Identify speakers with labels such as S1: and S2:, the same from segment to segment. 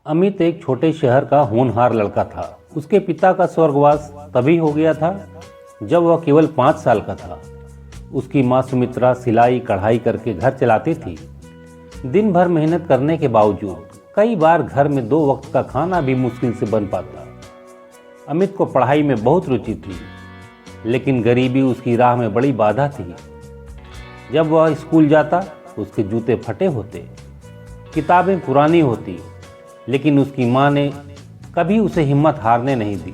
S1: अमित एक छोटे शहर का होनहार लड़का था। उसके पिता का स्वर्गवास तभी हो गया था जब वह केवल 5 साल का था। उसकी माँ सुमित्रा सिलाई कढ़ाई करके घर चलाती थी। दिन भर मेहनत करने के बावजूद कई बार घर में 2 वक्त का खाना भी मुश्किल से बन पाता। अमित को पढ़ाई में बहुत रुचि थी, लेकिन गरीबी उसकी राह में बड़ी बाधा थी। जब वह स्कूल जाता, उसके जूते फटे होते, किताबें पुरानी होती, लेकिन उसकी माँ ने कभी उसे हिम्मत हारने नहीं दी।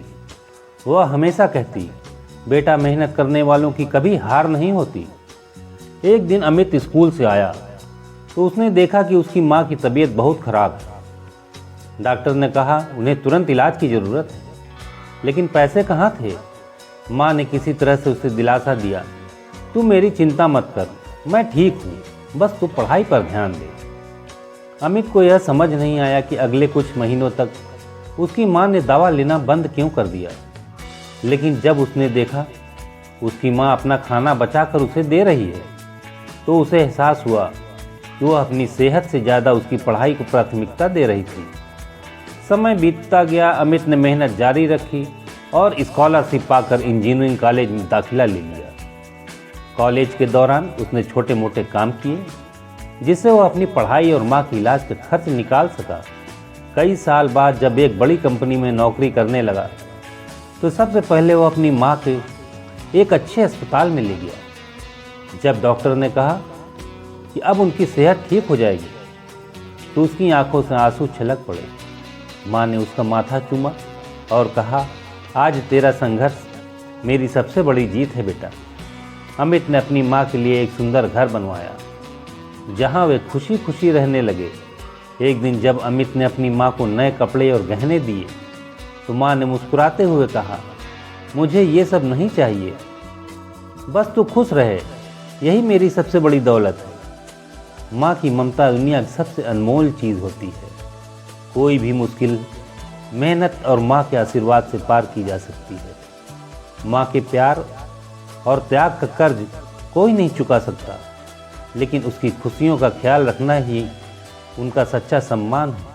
S1: वह हमेशा कहती, बेटा मेहनत करने वालों की कभी हार नहीं होती। एक दिन अमित स्कूल से आया तो उसने देखा कि उसकी माँ की तबीयत बहुत खराब है। डॉक्टर ने कहा उन्हें तुरंत इलाज की ज़रूरत है, लेकिन पैसे कहाँ थे। माँ ने किसी तरह से उसे दिलासा दिया, तू मेरी चिंता मत कर, मैं ठीक हूँ, बस तू पढ़ाई पर ध्यान दे। अमित को यह समझ नहीं आया कि अगले कुछ महीनों तक उसकी माँ ने दवा लेना बंद क्यों कर दिया। लेकिन जब उसने देखा उसकी माँ अपना खाना बचाकर उसे दे रही है, तो उसे एहसास हुआ कि वह अपनी सेहत से ज़्यादा उसकी पढ़ाई को प्राथमिकता दे रही थी। समय बीतता गया, अमित ने मेहनत जारी रखी और स्कॉलरशिप पाकर इंजीनियरिंग कॉलेज में दाखिला ले लिया। कॉलेज के दौरान उसने छोटे मोटे काम किए, जिससे वह अपनी पढ़ाई और माँ के इलाज का खर्च निकाल सका। कई साल बाद जब एक बड़ी कंपनी में नौकरी करने लगा, तो सबसे पहले वह अपनी माँ के एक अच्छे अस्पताल में ले गया। जब डॉक्टर ने कहा कि अब उनकी सेहत ठीक हो जाएगी, तो उसकी आंखों से आंसू छलक पड़े। माँ ने उसका माथा चूमा और कहा, आज तेरा संघर्ष मेरी सबसे बड़ी जीत है बेटा। अमित ने अपनी माँ के लिए एक सुंदर घर बनवाया, जहाँ वे खुशी खुशी रहने लगे। एक दिन जब अमित ने अपनी माँ को नए कपड़े और गहने दिए, तो माँ ने मुस्कुराते हुए कहा, मुझे ये सब नहीं चाहिए, बस तू खुश रहे, यही मेरी सबसे बड़ी दौलत है। माँ की ममता दुनिया की सबसे अनमोल चीज़ होती है। कोई भी मुश्किल मेहनत और माँ के आशीर्वाद से पार की जा सकती है। माँ के प्यार और त्याग का कर्ज कोई नहीं चुका सकता, लेकिन उसकी खुशियों का ख्याल रखना ही उनका सच्चा सम्मान है।